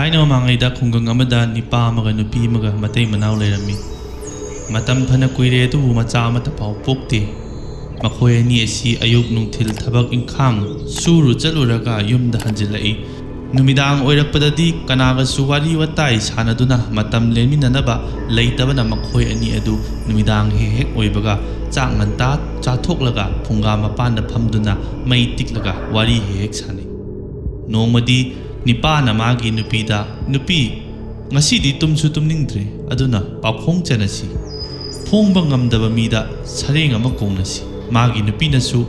Thaina mamangayda khunggang amada nipa amaga nupi amaga matay manaw layrami. Matam phana kuire atubu macha amata pau pokte. Makhoi ani asi ayuk nungthil thabak ingkhang suru chaluraga yumda hanjilai. Numidang oirakpadadi kanaga suwari watai sanaduna matam lenminanaba leitabana makhoi ani adu numidang hek oibaga chak nganta chathoklaga phunga mapanda phamduna mai tiklaga wari hek sani. Nongmadi nipa na magi nupida nupi ngasidi tumsu tumningdre aduna pakhong chanasi. Phongba ngamdaba mida sareng ama kongnasi. Magi nupi nasu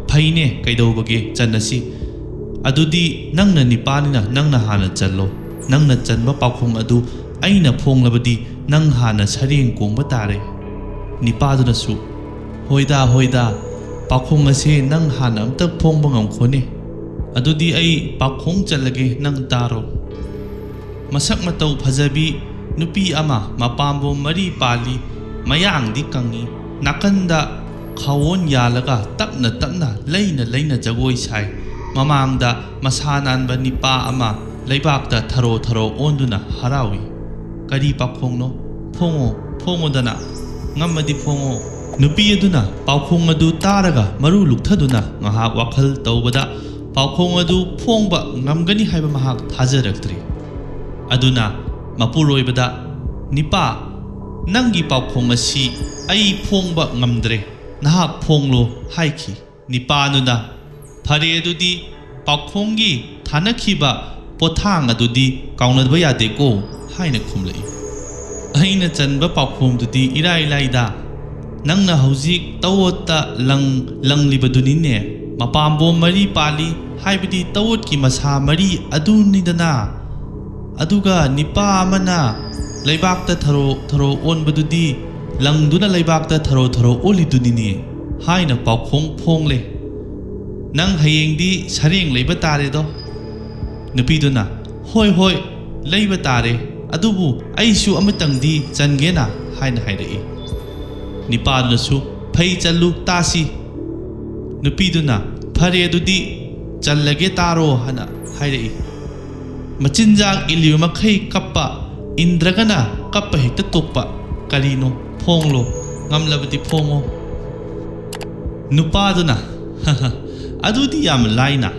phaine kaidobage chanasi. Adudi nangna nipanina nangna hana challo. Nangna chanba pakhong adu aina phonglabadi nang hana sareng kongba tare. Nipadu nasu hoida pakhong ase nang hana amtak phongba ngamkhone. Adudi ay pakhong chalage nang taro. Masak matau phajabi nupi ama mapambo mari pali mayang di kangi nakanda khawon yalaga tapna leina jagoi sai mamangda masanan ba nipa ama leibakta tharo onduna harawi kari pakhong no phongo dana ngamadi phongo nupi aduna pakhong adu taraga maru lukthaduna ngahak wakhal tawbada pakhong adu phongba ngamgani haiba mahak thajaraktre aduna mapuroibada nipa nangi pakhong asi ai phongba ngamdre nahak phonglo haiki nipanuna phare adudi pakhongi thanakhiba pothang adudi kaunadba yade ko haina khumlai aina chanba pakhong dudi irai laida nangna hauzik tawota langlibaduni ne mapambo mari pali haibadi tawot ki masa mari adunidana aduga nipa amana leibakta tharo onbadudi langduna leibakta tharo olidunini haina pakhong phongle nang hayengdi sareng leiba tare do nupiduna hoi leiba tare adubu aisu amatangdi changena haina haidai nipadnasu phai challu tasi nupiduna phare adudi challage taro hana haidai machinjak iliu makhai kappa indragana kappa hekta tokpa karino phonglo ngamlabati phongo nupaduna adudi yam laina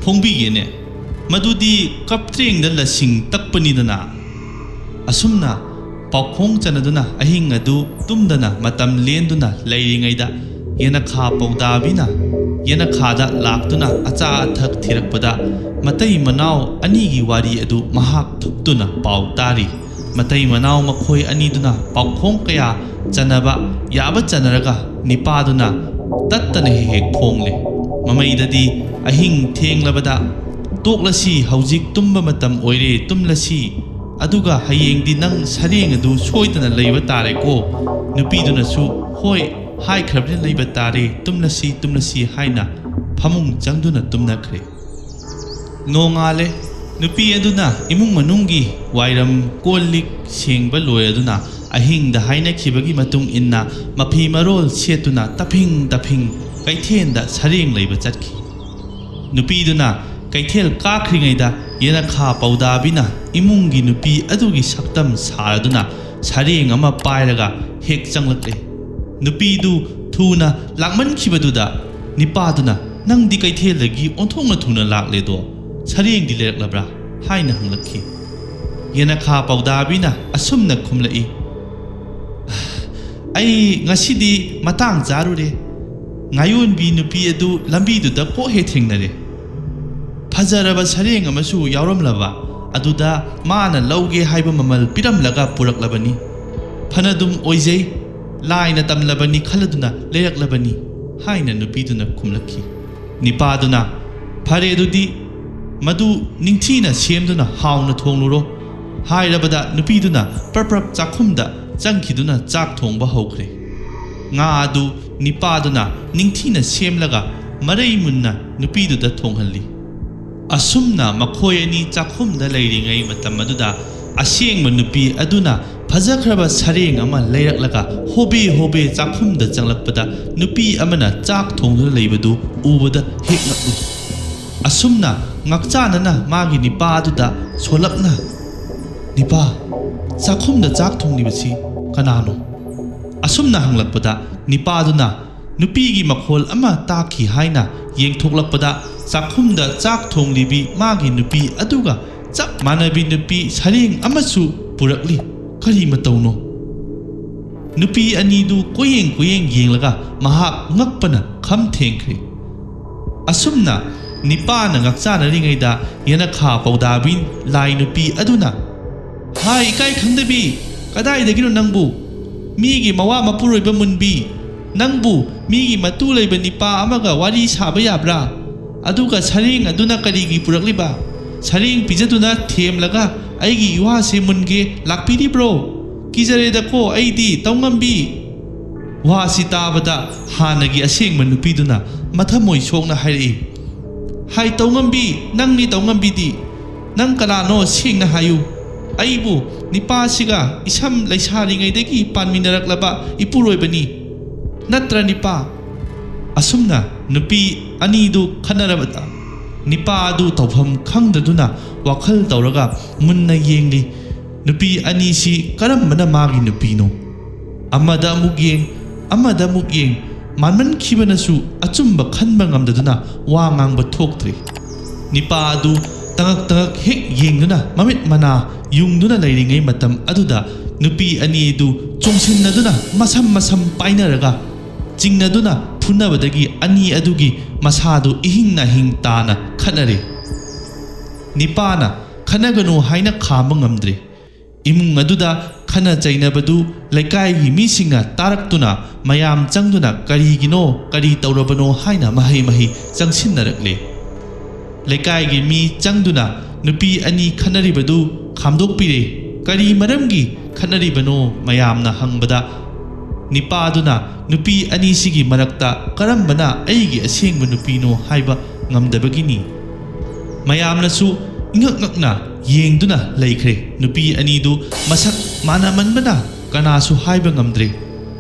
phongbi yene madudi kaptreng da lasing takpani dana asumna pakhong chanaduna ahing adu tumdana matam lenduna leiringaida yena kha pawdabina yena khada laktuna acha thak thirakpada matai manau ani gi wari adu mahak thuptuna pawtari matai manau makhoi ani duna pakhong kaya chanaba yaba chanaraga nipaduna tattana hek phongle mamaidadi ahing thenglabada toklasi hauzik tumba matam oire tumlasi aduga hayengdi nang sareng adu soidana leiba tare ko nupiduna su hoi hai khabne leiba tare tumlasi haina phamung changduna tumnakhre nongale nupi aduna imung manunggi wairam kolik sengba loi aduna ahing da haina khibagi matung inna mapi marol setuna taping kaithel da sareng leiba chatki nupi duna kaithel kakhringaida yena kha pawdabina imungi nupi adugi saktam saraduna sareng ama pairaga hek changlakle nupi du thuna lakman khibaduda nipaduna nangdi kaithel lagi onthongna thuna lakle do sareng di leraklabra haina hanglakhi yena kha pawdabina asumna khumlai ai ngasidi matang jarure ngayon bi nupi adu lambi du da po he thingnare phajaraba sareng amasu yawramlaba aduda mana lauge haiba mamal piramlaga puraklabani phanadum oijei laina tamlabani khaladuna leraklabani haina nupi duna khumlakhi nipaduna phare dudi madu ningthina semduna hauna thongluro hairabada nupi duna prap chakhumda changkhiduna chak thongba hokre nga adu nipaduna ningthina semlaga marai munna nupiduda thonghalli asumna makhoi ani chakhumda leiringai matam aduda asengma nupi aduna phajakraba sareng ama leiraklaga hobe chakhumda changlakpada nupi amana chak thongduna leibadu ubada heknaklu ꯑꯁꯨꯝꯅ ꯉꯥꯛꯆꯥꯅꯅ ꯃꯥꯒꯤ ꯅꯤꯄꯥ ꯑꯗꯨꯗ ꯁꯣꯜꯂꯞꯅ ꯅꯤꯄꯥ ꯆꯥꯛꯈꯨꯝꯗ ꯆꯥꯛ ꯊꯣꯡꯂꯤꯕꯁꯤ ꯀꯅꯥꯅꯣ ꯑꯁꯨꯝꯅ ꯍꯪꯂꯛꯄꯗ ꯅꯤꯄꯥꯗꯨꯅ ꯅꯨꯄꯤꯒꯤ ꯃꯈꯣꯜ ꯑꯃ ꯇꯥꯈꯤ ꯍꯥꯏꯅ ꯌꯦꯡꯊꯣꯛꯂꯛꯄꯗ ꯆꯥꯛꯈꯨꯝꯗ ꯆꯥꯛ ꯊꯣꯡꯂꯤꯕꯤ ꯃꯥꯒꯤ ꯅꯨꯄꯤ ꯑꯗꯨꯒ ꯆꯞ ꯃꯥꯟꯅꯕꯤ ꯅꯨꯄꯤ ꯁꯔꯦꯡ ꯑꯃꯁꯨ ꯄꯨꯔꯛꯂꯤ ꯀꯔꯤ ꯃꯇꯧꯅꯣ ꯅꯨꯄꯤ ꯑꯅꯤꯗꯨ ꯀꯣꯌꯦꯡ ꯌꯦꯡꯂꯒ ꯃꯍꯥꯛ ꯉꯛꯄꯅ ꯈꯝ ꯊꯦꯡꯈ꯭ꯔꯦ ꯑꯁꯨꯝꯅ ꯅꯤꯄꯥꯅ ꯉꯥꯛꯆꯥꯅꯔꯤꯉꯩꯗ ꯌꯦꯅꯈꯥ ꯄꯧꯗꯥꯕꯤ ꯂꯥꯏ ꯅꯨꯄꯤ ꯑꯗꯨꯅ ꯍꯥꯏ ꯏꯀꯥꯏ ꯈꯪꯗꯕꯤ ꯀꯗꯥꯏꯗꯒꯤꯅꯣ ꯅꯪꯕꯨ ꯃꯤꯒꯤ ꯃꯋꯥ ꯃꯄꯨꯔꯣꯏꯕ ꯃꯨꯟꯕꯤ ꯅꯪꯕꯨ ꯃꯤꯒꯤ ꯃꯇꯨ ꯂꯩꯕ ꯅꯤꯄꯥ ꯑꯃꯒ ꯋꯥꯔꯤ ꯁꯥꯕ ꯌꯥꯕ꯭ꯔꯥ ꯑꯗꯨꯒ ꯁꯔꯦꯡ ꯑꯗꯨꯅ ꯀꯔꯤꯒꯤ ꯄꯨꯔꯛꯂꯤꯕ ꯁꯔꯦꯡ ꯄꯤꯖꯗꯨꯅ ꯊꯦꯝꯂꯒ ꯑꯩꯒꯤ ꯏꯋꯥꯁꯦ ꯃꯨꯟꯒꯦ ꯂꯥꯛꯄꯤꯔꯤꯕ꯭ꯔꯣ ꯀꯤꯖꯔꯦꯗꯀꯣ ꯑꯩꯗꯤ ꯇꯧꯉꯝꯕꯤ ꯋꯥꯁꯤ ꯇꯥꯕꯗ ꯍꯥꯟꯅꯒꯤ ꯑꯁꯦꯡꯕ ꯅꯨꯄꯤꯗꯨꯅ ꯃꯊꯃꯣꯏ ꯁꯣꯛꯅ ꯍꯥꯏꯔꯛꯏ ꯍꯥꯏ ꯇꯧꯉꯝꯕꯤ ꯅꯪꯅꯤ ꯇꯧꯉꯝꯕꯤꯗꯤ ꯅꯪ ꯀꯅꯥꯅꯣ ꯁꯦꯡꯅ ꯍꯥꯏꯌꯨ ꯑꯩꯕꯨ ꯅꯤꯄꯥꯁꯤꯒ ꯏꯁꯝ ꯂꯩꯁꯥꯔꯤꯉꯩꯗꯒꯤ ꯄꯥꯟꯃꯤꯟꯅꯔꯛꯂꯕ ꯏꯄꯨꯔꯣꯏꯕꯅꯤ ꯅꯠꯇ꯭ꯔ ꯅꯤꯄꯥ ꯑꯁꯨꯝꯅ ꯅꯨꯄꯤ ꯑꯅꯤꯗꯨ ꯈꯟꯅꯔꯕꯗ ꯅꯤꯄꯥ ꯑꯗꯨ ꯇꯧꯐꯝ ꯈꯪꯗꯗꯨꯅ ꯋꯥꯈꯜ ꯇꯧꯔꯒ मुन्ना येंगली नुपी अनीसी करम्बना मागी नुपीनो अमदा अमुक Young मानमन खिबनसु अचुम्ब खनबा ngamdaduna wa ngangba thoktre nipa adu tangak hek yengduna mamit mana yungduna leiringai matam aduda nupi ani du chongsinnaduna masam painaraga jingnaduna phunabadagi ani adugi masadu ihingna hing tana khanare nipana khanaganu haina khamba ngamdre imung aduda khana chainabadu laikai hi misinga taraktuna mayam changduna karigino kari taurabano haina mahi changsinnarakle laikai gi mi changduna nupi ani khanaribadu khamdokpire kari maramgi khanaribano mayamna hangbada nipaduna nupi ani sigi marakta karambana aigi asengba nupino haiba ngamdabagini mayamnasu ngakna yengduna laikre nupi ani du masak mana manbana kanasu haiba ngamdre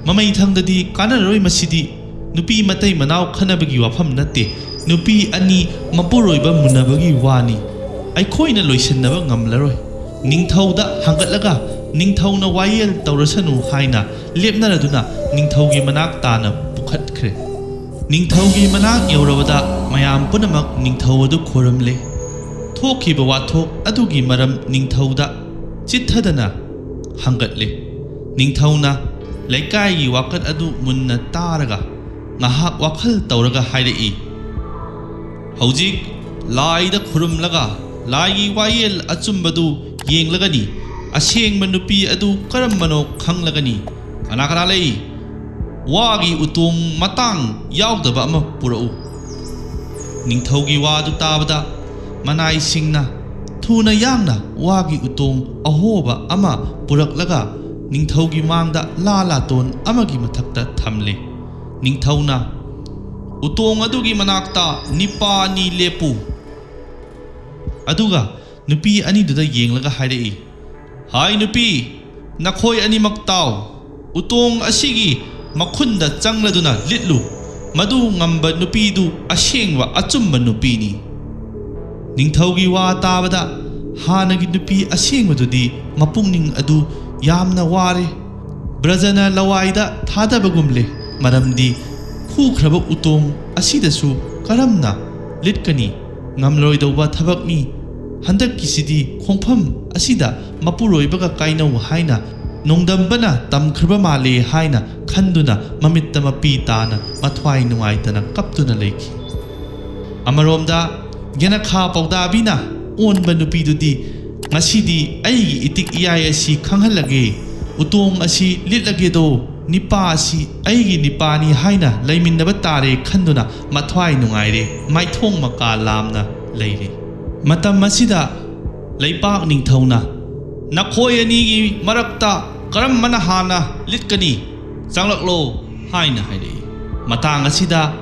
mamai thangdadi kanaroi masidi nupi matai manau khanabagi wafam natte nupi ani mapuroiba munabagi wani aikhoina loisannaba ngamlaroi ningthauda hangatlaga ningthauna wayel taurasanu haina lepnaraduna ningthaugi manak tana pukhatkre ningthaugi manak yaurabada mayam punamak ningthaudu khoramle थोखिबा वाथोक अदुगी मरम निंगथौदा चित्थदना हंगतले निंगथौना लैकाई वाकत अदु Munna तारगा ngahak wakhal tauraga hairei hojik laida khurumlaga lai wayel achumbadu yenglagani asengba nupi adu karambano khanglagani anakara lei wagi utong matang yaudaba ama purau ningthaugi wadu tabada manai singna thuna yangna wagi utong ahoba ama puraklaga ningthaugi mangda la ton amagi mathakta thamle ningthauna utong adugi manakta nipa ni lepu aduga nupi ani duda yenglaga hairei hai nupi nakhoi ani maktaw utong asigi makhunda changladuna litlu madu ngamba nupi du asengwa achumba nupi ni निंगथौगी वा ताबदा हानगी नुपी असेंगदुदी मपुंगनिंग अदु यामना वारे ब्रजना लवाइदा थादबगुमले मरमदी खुख्रब उतोंग असिदसु करमना लिटकनी ngamloidauba thabakni handakisidi khongpham asida mapuroibaga kainau haina nongdambana tamkhriba male haina khanduna mamitta mapi tana mathwai nuaitana kaptuna leiki amaromda Yanakha Paudabina on Banupidudi Nasidi Aigi itik iaya si Kanghalage Utong asi litlagedo Nipa si Aigi Nipani Haina Laimin Nabatare Kanduna Matwai Nungaire Maithong Maka Lamna Lady Matam Masida Laipak Ning Tauna Nakoyanigi Marakta Karam Manahana Litkani Sanglaklo Haina Haide Matang Asida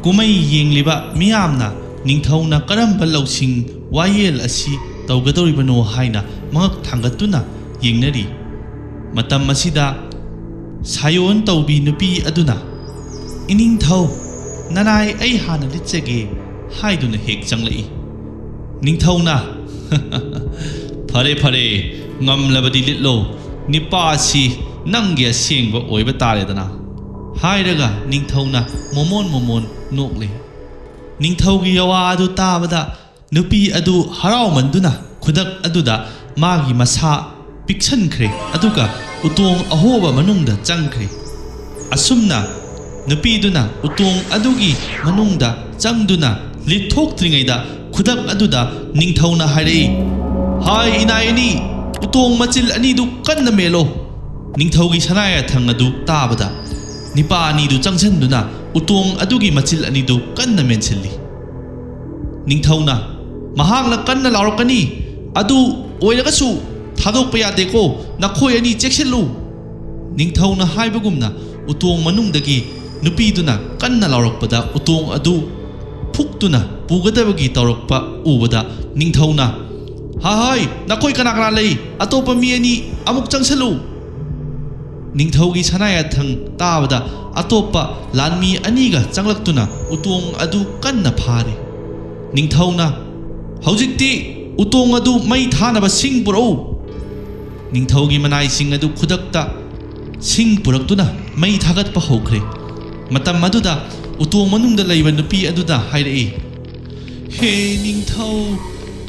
Kumai Yengliba Miamna निंगथौना करम्बा लौसिंग वायेल असि तौगदौरिबनो हाइना मंगक थांगतुना येंगनरी मतम असिदा सायोन तौबी नुपी अदुना इनिंगथौ ननाय ऐ हाना लिचगे ꯍꯥꯏꯗꯨꯅ ꯍꯦꯛ ꯆꯪꯂꯛꯏ꯫ ꯅꯤꯡꯊꯧꯅ ꯐꯔꯦ ꯐꯔꯦ ꯉꯝꯂꯕꯗꯤ ꯂꯤꯠꯂꯣ, ꯅꯤꯄꯥ ꯑꯁꯤ ꯅꯪꯒꯤ ꯑꯁꯦꯡꯕ ꯑꯣꯏꯕ ꯇꯥꯔꯦꯗꯅ ꯍꯥꯏꯔꯒ ꯅꯤꯡꯊꯧꯅ ꯃꯣꯃꯣꯟ ꯃꯣꯃꯣꯟ ꯅꯣꯛꯂꯦ꯫ ꯅꯤꯡꯊꯧꯒꯤ ꯌꯋꯥ ꯑꯗꯨ ꯇꯥꯕꯗ ꯅꯨꯄꯤ ꯑꯗꯨ ꯍꯔꯥꯎꯃꯟꯗꯨꯅ ꯈꯨꯗꯛ ꯑꯗꯨꯗ ꯃꯥꯒꯤ ꯃꯁꯥ ꯄꯤꯛꯁꯟꯈ꯭ꯔꯦ ꯑꯗꯨꯒ ꯎꯇꯣꯡ ꯑꯍꯣꯕ ꯃꯅꯨꯡꯗ ꯆꯪꯈ꯭ꯔꯦ꯫ ꯑꯁꯨꯝꯅ ꯅꯨꯄꯤꯗꯨꯅ ꯎꯇꯣꯡ ꯑꯗꯨꯒꯤ ꯃꯅꯨꯡꯗ ꯆꯪꯗꯨꯅ ꯂꯤꯠꯊꯣꯛꯇ꯭ꯔꯤꯉꯩꯗ ꯈꯨꯗꯛ ꯑꯗꯨꯗ ꯅꯤꯡꯊꯧꯅ ꯍꯥꯏꯔꯛꯏ, ꯍꯥꯏ ꯏꯅꯥꯏ ꯑꯅꯤ, ꯎꯇꯣꯡ ꯃꯆꯤꯜ ꯑꯅꯤꯗꯨ ꯀꯟꯅ ꯃꯦꯜꯂꯣ꯫ ꯅꯤꯡꯊꯧꯒꯤ ꯁꯅꯥꯌꯥꯊꯪ ꯑꯗꯨ ꯇꯥꯕꯗ ꯅꯤꯄꯥ ꯑꯅꯤꯗꯨ ꯆꯪꯁꯤꯟꯗꯨꯅ ꯎꯇꯣꯡ ꯑꯗꯨꯒꯤ ꯃꯆꯤꯜ ꯑꯅꯤꯗꯨ ꯀꯟꯅ ꯃꯦꯟꯁꯤꯜꯂꯤ꯫ ꯅꯤꯡꯊꯧꯅ ꯃꯍꯥꯛꯅ ꯀꯟꯅ ꯂꯥꯎꯔꯛꯀꯅꯤ, ꯑꯗꯨ ꯑꯣꯏꯔꯒꯁꯨ ꯊꯥꯗꯣꯛꯄ ꯌꯥꯗꯦꯀꯣ, ꯅꯈꯣꯏ ꯑꯅꯤ ꯆꯦꯛꯁꯤꯜꯂꯨ꯫ ꯅꯤꯡꯊꯧꯅ ꯍꯥꯏꯕꯒꯨꯝꯅ ꯎꯇꯣꯡ ꯃꯅꯨꯡꯗꯒꯤ ꯅꯨꯄꯤꯗꯨꯅ ꯀꯟꯅ ꯂꯥꯎꯔꯛꯄꯗ ꯎꯇꯣꯡ ꯑꯗꯨ ꯐꯨꯛꯇꯨꯅ ꯄꯨꯒꯗꯕꯒꯤ ꯇꯧꯔꯛꯄ ꯎꯕꯗ ꯅꯤꯡꯊꯧꯅ, ꯍꯥꯏ ꯅꯈꯣꯏ ꯀꯅꯥ ꯀꯅꯥ ꯂꯩ, ꯑꯇꯣꯞꯄ ꯃꯤ ꯑꯅꯤ ꯑꯃꯨꯛ ꯆꯪꯁꯤꯜꯂꯨ꯫ ꯅꯤꯡꯊꯧꯒꯤ ꯁꯅꯥꯌꯥꯊꯪ ꯇꯥꯕꯗ ꯑꯇꯣꯞꯄ ꯂꯥꯟꯃꯤ ꯑꯅꯤꯒ ꯆꯪꯂꯛꯇꯨꯅ ꯎꯇꯣꯡ ꯑꯗꯨ ꯀꯟꯅ ꯐꯥꯔꯦ꯫ ꯅꯤꯡꯊꯧꯅ, ꯍꯧꯖꯤꯛꯇꯤ ꯎꯇꯣꯡ ꯑꯗꯨ ꯃꯩ ꯊꯥꯅꯕ ꯁꯤꯡ ꯄꯨꯔꯛꯎ꯫ ꯅꯤꯡꯊꯧꯒꯤ ꯃꯅꯥꯏꯁꯤꯡ ꯑꯗꯨ ꯈꯨꯗꯛꯇ ꯁꯤꯡ ꯄꯨꯔꯛꯇꯨꯅ ꯃꯩ ꯊꯥꯒꯠꯄ ꯍꯧꯈ꯭ꯔꯦ꯫ ꯃꯇꯝ ꯑꯗꯨꯗ ꯎꯇꯣꯡ ꯃꯅꯨꯡꯗ ꯂꯩꯕ ꯅꯨꯄꯤ ꯑꯗꯨꯗ ꯍꯥꯏꯔꯛꯏ, ꯍꯦ ꯅꯤꯡꯊꯧ,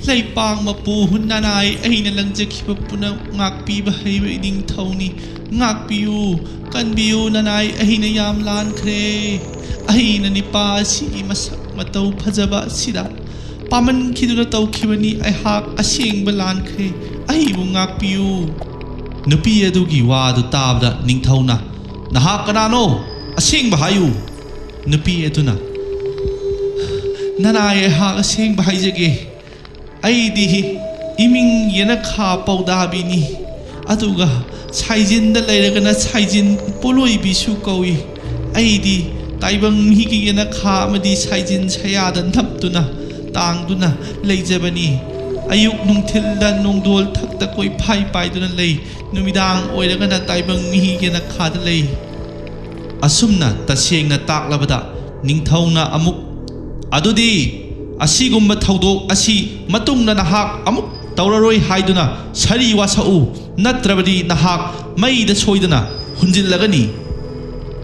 ꯂꯩꯄꯥꯛ ꯃꯄꯨ ꯅꯅꯥꯏ ꯑꯩꯅ ꯂꯪꯖꯈꯤꯕ ꯄꯨꯝꯅꯃꯛ ꯉꯥꯛꯄꯤꯕ ꯍꯩꯕ ꯅꯤꯡꯊꯧꯅꯤ, ꯉꯥꯛꯄꯤꯌꯨ, ꯀꯟꯕꯤꯌꯨ ꯅꯅꯥꯏ, ꯑꯩꯅ ꯌꯥꯝ ꯂꯥꯟꯈ꯭ꯔꯦ꯫ ꯑꯩꯅ ꯅꯤꯄꯥ ꯑꯁꯤꯒꯤ ꯃꯁꯛ ꯃꯇꯧ ꯐꯖꯕ ꯑꯁꯤꯗ ꯄꯥꯝꯃꯟꯈꯤꯗꯨꯅ ꯇꯧꯈꯤꯕꯅꯤ, ꯑꯩꯍꯥꯛ ꯑꯁꯦꯡꯕ ꯂꯥꯟꯈ꯭ꯔꯦ, ꯑꯩꯕꯨ ꯉꯥꯛꯄꯤꯌꯨ꯫ ꯅꯨꯄꯤ ꯑꯗꯨꯒꯤ ꯋꯥ ꯑꯗꯨ ꯇꯥꯕꯗ ꯅꯤꯡꯊꯧꯅ, ꯅꯍꯥꯛ ꯀꯅꯥꯅꯣ, ꯑꯁꯦꯡꯕ ꯍꯥꯏꯌꯨ꯫ ꯅꯨꯄꯤ ꯑꯗꯨꯅ, ꯅꯅꯥꯏ ꯑꯩꯍꯥꯛ ꯑꯁꯦꯡꯕ ꯍꯥꯏꯖꯒꯦ, ꯑꯩꯗꯤ ꯏꯃꯤꯡ ꯌꯦꯅꯈꯥ ꯄꯧꯗꯥꯕꯤꯅꯤ, ꯑꯗꯨꯒ ꯁꯥꯏꯖꯤꯟꯗ ꯂꯩꯔꯒꯅ ꯁꯥꯏꯖꯤꯟ ꯄꯣꯂꯣꯏꯕꯤꯁꯨ ꯀꯧꯏ꯫ ꯑꯩꯗꯤ ꯇꯥꯏꯕꯪ ꯃꯤꯒꯤ ꯌꯦꯅꯈꯥ ꯑꯃꯗꯤ ꯁꯥꯏꯖꯤꯟ ꯁꯌꯥꯗ ꯅꯞꯇꯨꯅ ꯇꯥꯡꯗꯨꯅ ꯂꯩꯖꯕꯅꯤ꯫ ꯑꯌꯨꯛ ꯅꯨꯡꯊꯤꯜꯗ ꯅꯣꯡꯗꯣꯜ ꯊꯛꯇ ꯀꯣꯏꯐꯥꯏ ꯄꯥꯏꯗꯨꯅ ꯂꯩ, ꯅꯨꯃꯤꯗꯥꯡ ꯑꯣꯏꯔꯒꯅ ꯇꯥꯏꯕꯪ ꯃꯤꯒꯤ ꯌꯦꯅꯈꯥꯗ ꯂꯩ꯫ ꯑꯁꯨꯝꯅ ꯇꯁꯦꯡꯅ ꯇꯥꯛꯂꯕꯗ ꯅꯤꯡꯊꯧꯅ ꯑꯃꯨꯛ, ꯑꯗꯨꯗꯤ ꯑꯁꯤꯒꯨꯝꯕ ꯊꯧꯗꯣꯛ ꯑꯁꯤ ꯃꯇꯨꯡꯗ ꯅꯍꯥꯛ ꯑꯃꯨꯛ ꯇꯧꯔꯔꯣꯏ ꯍꯥꯏꯗꯨꯅ ꯁꯔꯤ ꯋꯥꯁꯛꯎ, ꯅꯠꯇ꯭ꯔꯕꯗꯤ ꯅꯍꯥꯛ ꯃꯩꯗ ꯁꯣꯏꯗꯅ ꯍꯨꯟꯖꯤꯜꯂꯒꯅꯤ꯫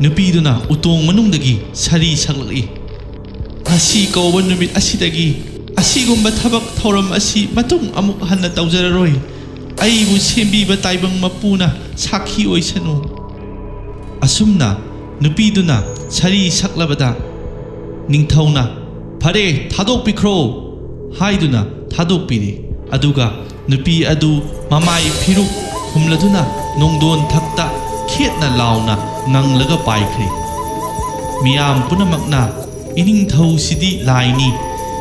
ꯅꯨꯄꯤꯗꯨꯅ ꯎꯇꯣꯡ ꯃꯅꯨꯡꯗꯒꯤ ꯁꯔꯤ ꯁꯛꯂꯛꯏ, ꯉꯁꯤ ꯀꯧꯕ ꯅꯨꯃꯤꯠ ꯑꯁꯤꯗꯒꯤ ꯑꯁꯤꯒꯨꯝꯕ ꯊꯕꯛ ꯊꯧꯔꯝ ꯑꯁꯤ ꯃꯇꯨꯡ ꯑꯃꯨꯛ ꯍꯟꯅ ꯇꯧꯖꯔꯔꯣꯏ, ꯑꯩꯕꯨ ꯁꯦꯝꯕꯤꯕ ꯇꯥꯏꯕꯪ ꯃꯄꯨꯅ ꯁꯥꯈꯤ ꯑꯣꯏꯁꯅꯨ꯫ ꯑꯁꯨꯝꯅ ꯅꯨꯄꯤꯗꯨꯅ ꯁꯔꯤ ꯁꯛꯂꯕꯗ ꯅꯤꯡꯊꯧꯅ, ꯐꯔꯦ ꯊꯥꯗꯣꯛꯄꯤꯈ꯭ꯔꯣ ꯍꯥꯏꯗꯨꯅ ꯊꯥꯗꯣꯛꯄꯤꯔꯦ꯫ ꯑꯗꯨꯒ ꯅꯨꯄꯤ ꯑꯗꯨ ꯃꯃꯥꯏ ꯐꯤꯔꯨꯛ ꯈꯨꯝꯂꯗꯨꯅ ꯅꯣꯡꯗꯣꯟ ꯊꯛꯇ ꯈꯦꯠꯅ ꯂꯥꯎꯅ ꯉꯪꯂꯒ ꯄꯥꯏꯈ꯭ꯔꯦ꯫ ꯃꯤꯌꯥꯝ ꯄꯨꯝꯅꯃꯛꯅ ꯏꯅꯤꯡꯊꯧꯁꯤꯗꯤ ꯂꯥꯏꯅꯤ,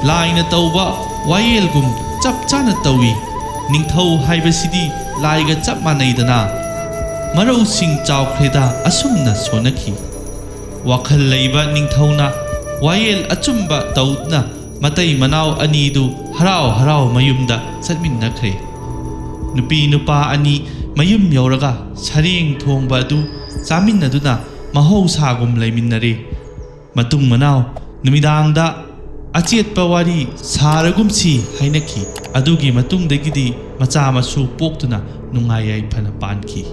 ꯂꯥꯏꯅ ꯇꯧꯕ ꯋꯥꯌꯦꯜꯒꯨꯝ ꯆꯞ ꯆꯥꯅ ꯇꯧꯏ, ꯅꯤꯡꯊꯧ ꯍꯥꯏꯕꯁꯤꯗꯤ ꯂꯥꯏꯒ ꯆꯞ ꯃꯥꯟꯅꯩꯗꯅ, ꯃꯔꯧꯁꯤꯡ ꯆꯥꯎꯈ꯭ꯔꯦꯗ ꯑꯁꯨꯝꯅ ꯁꯣꯟꯅꯈꯤ꯫ ꯋꯥꯈꯜ ꯂꯩꯕ ꯅꯤꯡꯊꯧꯅ ꯋꯥꯌꯦꯜ ꯑꯆꯨꯝꯕ ꯇꯧꯗꯨꯅ ꯃꯇꯩ ꯃꯅꯥꯎ ꯑꯅꯤꯗꯨ ꯍꯔꯥꯎ ꯍꯔꯥꯎ ꯃꯌꯨꯝꯗ ꯆꯠꯃꯤꯟꯅꯈ꯭ꯔꯦ꯫ ꯅꯨꯄꯤ ꯅꯨꯄꯥ ꯑꯅꯤ ꯃꯌꯨꯝ ꯌꯧꯔꯒ ꯁꯔꯦꯡ ꯊꯣꯡꯕ ꯑꯗꯨ ꯆꯥꯃꯤꯟꯅꯗꯨꯅ ꯃꯍꯧꯁꯥꯒꯨꯝ ꯂꯩꯃꯤꯟꯅꯔꯦ꯫ ꯃꯇꯨꯡ ꯃꯅꯥꯎ ꯅꯨꯃꯤꯗꯥꯡꯗ ꯑꯆꯦꯠꯄ ꯋꯥꯔꯤ ꯁꯥꯔꯒꯨꯝꯁꯤ ꯍꯥꯏꯅꯈꯤ꯫ ꯑꯗꯨꯒꯤ ꯃꯇꯨꯡꯗꯒꯤꯗꯤ ꯃꯆꯥ ꯃꯁꯨ ꯄꯣꯛꯇꯨꯅ ꯅꯨꯡꯉꯥꯏ ꯌꯥꯏꯐꯅ ꯄꯥꯟꯈꯤ꯫